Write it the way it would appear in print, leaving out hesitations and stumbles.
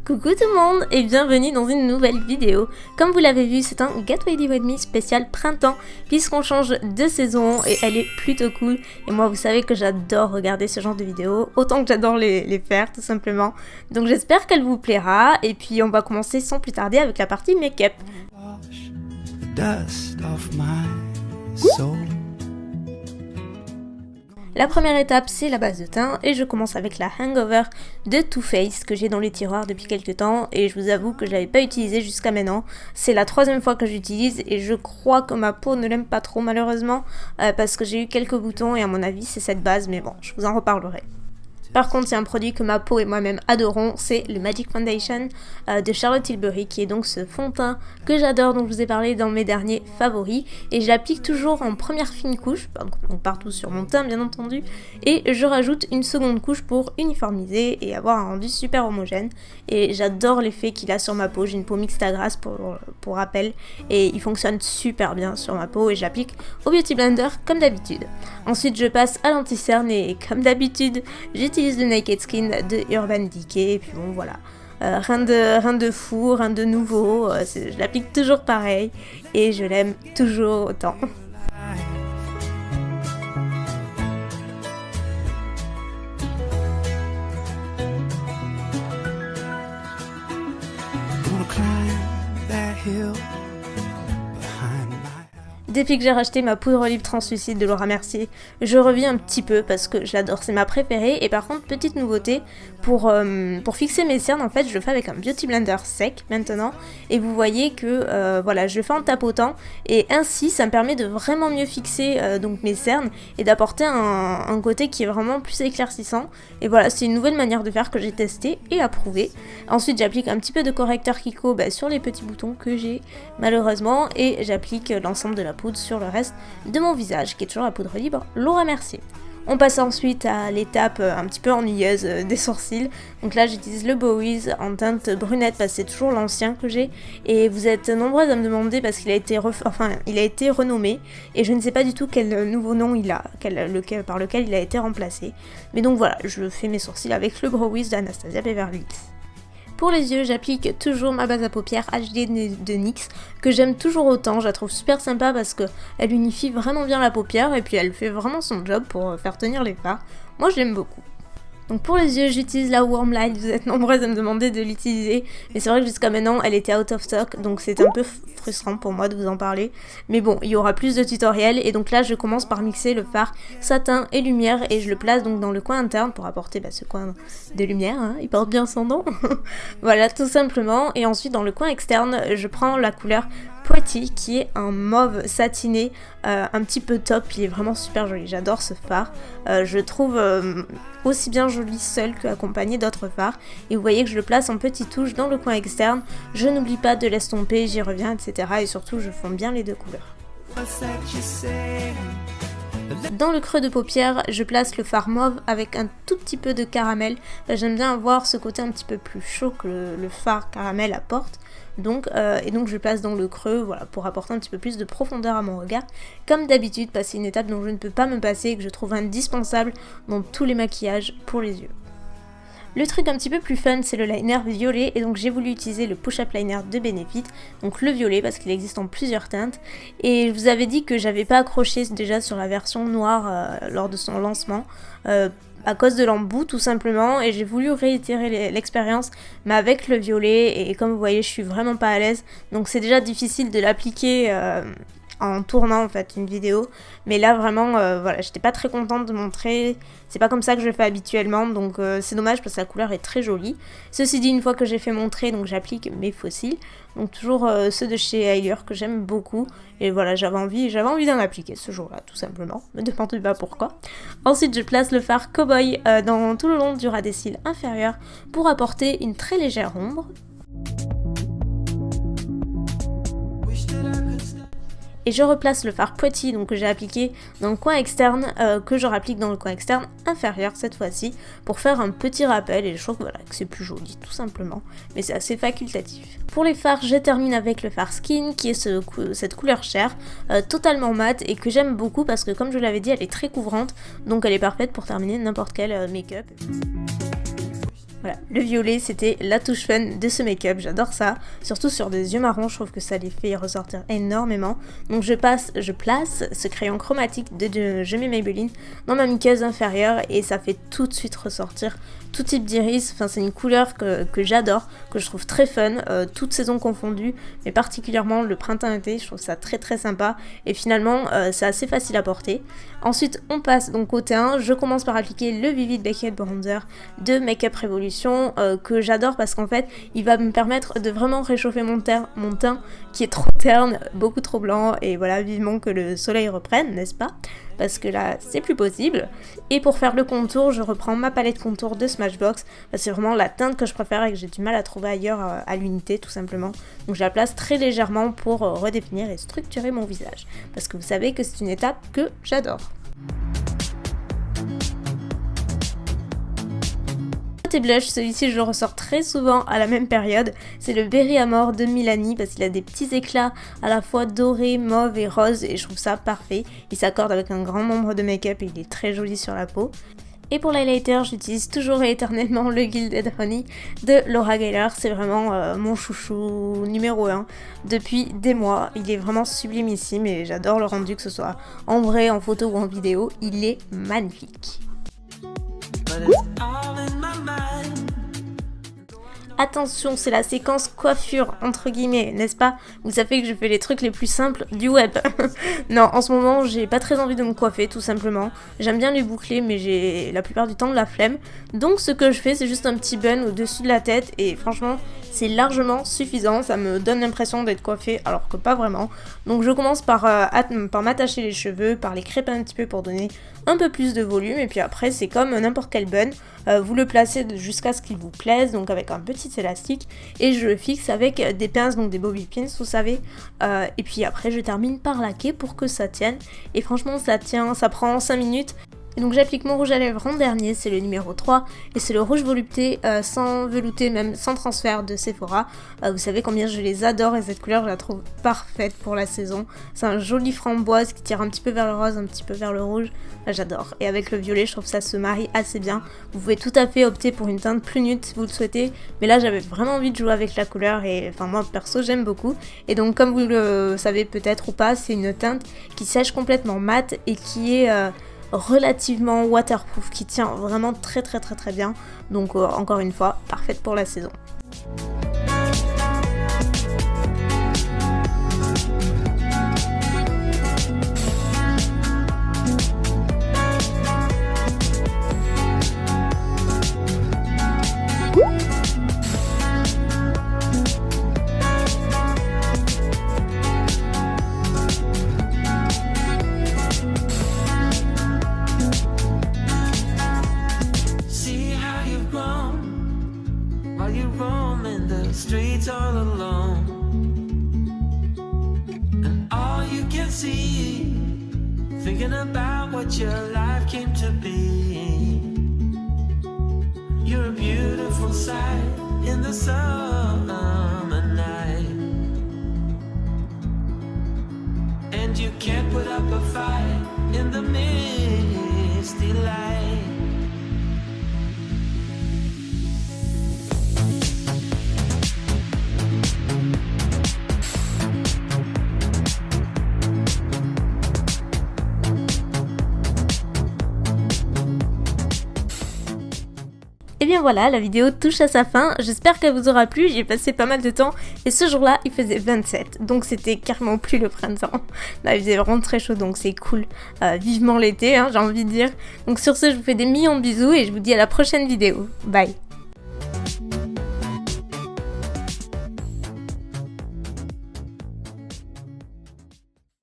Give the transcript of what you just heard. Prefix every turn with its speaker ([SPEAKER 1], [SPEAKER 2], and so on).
[SPEAKER 1] Coucou tout le monde et bienvenue dans une nouvelle vidéo. Comme vous l'avez vu, c'est un Get Ready With Me spécial printemps puisqu'on change de saison et elle est plutôt cool. Et moi vous savez que j'adore regarder ce genre de vidéos, autant que j'adore les faire tout simplement. Donc j'espère qu'elle vous plaira et puis on va commencer sans plus tarder avec la partie make-up. La première étape c'est la base de teint et je commence avec la Hangover de Too Faced que j'ai dans les tiroirs depuis quelques temps et je vous avoue que je l'avais pas utilisée jusqu'à maintenant. C'est la troisième fois que j'utilise et je crois que ma peau ne l'aime pas trop malheureusement parce que j'ai eu quelques boutons et à mon avis c'est cette base, mais bon je vous en reparlerai. Par contre, c'est un produit que ma peau et moi-même adorons, c'est le Magic Foundation de Charlotte Tilbury, qui est donc ce fond de teint que j'adore, dont je vous ai parlé dans mes derniers favoris. Et je l'applique toujours en première fine couche, donc partout sur mon teint bien entendu, et je rajoute une seconde couche pour uniformiser et avoir un rendu super homogène. Et j'adore l'effet qu'il a sur ma peau, j'ai une peau mixte à grasse pour rappel, et il fonctionne super bien sur ma peau et j'applique au Beauty Blender comme d'habitude. Ensuite, je passe à l'anti-cerne et comme d'habitude, j'utilise le Naked Skin de Urban Decay et puis bon voilà, rien de fou, rien de nouveau, je l'applique toujours pareil et je l'aime toujours autant. Depuis que j'ai racheté ma poudre libre translucide de Laura Mercier, je reviens un petit peu parce que je l'adore, c'est ma préférée. Et par contre, petite nouveauté, pour fixer mes cernes, en fait, je le fais avec un Beauty Blender sec maintenant. Et vous voyez que voilà, je le fais en tapotant et ainsi, ça me permet de vraiment mieux fixer donc mes cernes et d'apporter un côté qui est vraiment plus éclaircissant. Et voilà, c'est une nouvelle manière de faire que j'ai testée et approuvée. Ensuite, j'applique un petit peu de correcteur Kiko sur les petits boutons que j'ai malheureusement et j'applique l'ensemble de la poudre sur le reste de mon visage, qui est toujours la poudre libre Laura Mercier. On passe ensuite à l'étape un petit peu ennuyeuse des sourcils. Donc là j'utilise le Bowies en teinte brunette parce que c'est toujours l'ancien que j'ai. Et vous êtes nombreuses à me demander parce qu'il a été renommé. Et je ne sais pas du tout quel nouveau nom il a, par lequel il a été remplacé. Mais donc voilà, je fais mes sourcils avec le Bowies d'Anastasia Beverly Hills. Pour les yeux, j'applique toujours ma base à paupières HD de NYX, que j'aime toujours autant, je la trouve super sympa parce qu'elle unifie vraiment bien la paupière et puis elle fait vraiment son job pour faire tenir les fards. Moi je l'aime beaucoup. Donc pour les yeux, j'utilise la Warm Light, vous êtes nombreuses à me demander de l'utiliser, mais c'est vrai que jusqu'à maintenant, elle était out of stock, donc c'est un peu frustrant pour moi de vous en parler. Mais bon, il y aura plus de tutoriels, et donc là, je commence par mixer le fard satin et lumière, et je le place donc dans le coin interne pour apporter ce coin de lumière, hein, il porte bien son nom. Voilà, tout simplement, et ensuite dans le coin externe, je prends la couleur Pretty, qui est un mauve satiné un petit peu top, il est vraiment super joli, j'adore ce fard, je trouve aussi bien joli seul qu'accompagné d'autres fards, et vous voyez que je le place en petites touches dans le coin externe, je n'oublie pas de l'estomper, j'y reviens, etc. et surtout je fonds bien les deux couleurs. Dans le creux de paupière, je place le fard mauve avec un tout petit peu de caramel. J'aime bien avoir ce côté un petit peu plus chaud que le fard caramel apporte. Donc je le place dans le creux, voilà, pour apporter un petit peu plus de profondeur à mon regard. Comme d'habitude, c'est une étape dont je ne peux pas me passer et que je trouve indispensable dans tous les maquillages pour les yeux. Le truc un petit peu plus fun, c'est le liner violet, et donc j'ai voulu utiliser le Push-Up Liner de Benefit, donc le violet parce qu'il existe en plusieurs teintes, et je vous avais dit que j'avais pas accroché déjà sur la version noire lors de son lancement, à cause de l'embout tout simplement, et j'ai voulu réitérer l'expérience mais avec le violet, et comme vous voyez je suis vraiment pas à l'aise, donc c'est déjà difficile de l'appliquer en tournant en fait une vidéo, mais là vraiment voilà, j'étais pas très contente de montrer, c'est pas comme ça que je le fais habituellement, donc c'est dommage parce que la couleur est très jolie. Ceci dit, une fois que j'ai fait mon trait, donc j'applique mes fossiles, donc toujours ceux de chez Ayler que j'aime beaucoup, et voilà, j'avais envie d'en appliquer ce jour-là tout simplement, me demandez pas pourquoi. Ensuite je place le fard Cowboy dans tout le long du ras des cils inférieur pour apporter une très légère ombre. Et je replace le fard Pretty donc que j'ai appliqué dans le coin externe, que je rapplique dans le coin externe inférieur cette fois-ci, pour faire un petit rappel, et je trouve que c'est plus joli tout simplement, mais c'est assez facultatif. Pour les fards, je termine avec le fard Skin, qui est cette couleur chair, totalement mate, et que j'aime beaucoup parce que comme je l'avais dit, elle est très couvrante, donc elle est parfaite pour terminer n'importe quel make-up. Voilà, le violet c'était la touche fun de ce make-up, j'adore ça, surtout sur des yeux marrons, je trouve que ça les fait ressortir énormément. Donc je place ce crayon chromatique de Je mets Maybelline dans ma muqueuse inférieure et ça fait tout de suite ressortir tout type d'iris. Enfin c'est une couleur que j'adore, que je trouve très fun, toutes saisons confondues, mais particulièrement le printemps-été, je trouve ça très très sympa et finalement c'est assez facile à porter. Ensuite on passe donc au teint, je commence par appliquer le Vivid Baked Bronzer de Makeup Revolution que j'adore parce qu'en fait il va me permettre de vraiment réchauffer mon teint qui est trop terne, beaucoup trop blanc et voilà vivement que le soleil reprenne, n'est-ce pas? Parce que là c'est plus possible. Et pour faire le contour je reprends ma palette contour de Smashbox, c'est vraiment la teinte que je préfère et que j'ai du mal à trouver ailleurs à l'unité tout simplement. Donc je la place très légèrement pour redéfinir et structurer mon visage parce que vous savez que c'est une étape que j'adore. Côté blush, celui-ci je le ressors très souvent à la même période, c'est le Berry Amore de Milani parce qu'il a des petits éclats à la fois dorés, mauve et rose et je trouve ça parfait. Il s'accorde avec un grand nombre de make-up et il est très joli sur la peau. Et pour l'highlighter, j'utilise toujours et éternellement le Gilded Honey de Laura Geller. C'est vraiment mon chouchou numéro 1 depuis des mois. Il est vraiment sublimissime et j'adore le rendu, que ce soit en vrai, en photo ou en vidéo. Il est magnifique. Attention, c'est la séquence coiffure, entre guillemets, n'est-ce pas? Vous savez que je fais les trucs les plus simples du web. Non, en ce moment, j'ai pas très envie de me coiffer, tout simplement. J'aime bien les boucler, mais j'ai la plupart du temps de la flemme. Donc ce que je fais, c'est juste un petit bun au-dessus de la tête, et franchement, c'est largement suffisant. Ça me donne l'impression d'être coiffée, alors que pas vraiment. Donc je commence par m'attacher les cheveux, par les crêper un petit peu pour donner un peu plus de volume, et puis après, c'est comme n'importe quel bun. Vous le placez jusqu'à ce qu'il vous plaise, donc avec un petit élastique, et je le fixe avec des pinces, donc des bobby pins, vous savez, et puis après je termine par laquer pour que ça tienne, et franchement ça tient, ça prend 5 minutes. Et donc j'applique mon rouge à lèvres en dernier, c'est le numéro 3, et c'est le rouge velouté, sans velouté, même sans transfert de Sephora. Vous savez combien je les adore et cette couleur je la trouve parfaite pour la saison. C'est un joli framboise qui tire un petit peu vers le rose, un petit peu vers le rouge, j'adore. Et avec le violet je trouve que ça se marie assez bien. Vous pouvez tout à fait opter pour une teinte plus nude si vous le souhaitez, mais là j'avais vraiment envie de jouer avec la couleur et enfin moi perso j'aime beaucoup. Et donc comme vous le savez peut-être ou pas, c'est une teinte qui sèche complètement mat et qui est relativement waterproof, qui tient vraiment très bien, donc encore une fois parfaite pour la saison.
[SPEAKER 2] Streets all alone, and all you can see, thinking about what your life came to be. You're a beautiful sight in the summer night, and you can't put up a fight in the misty light.
[SPEAKER 1] Et bien voilà, la vidéo touche à sa fin, j'espère qu'elle vous aura plu, j'y ai passé pas mal de temps et ce jour-là il faisait 27, donc c'était carrément plus le printemps. Là il faisait vraiment très chaud donc c'est cool, vivement l'été j'ai envie de dire. Donc sur ce je vous fais des millions de bisous et je vous dis à la prochaine vidéo, bye.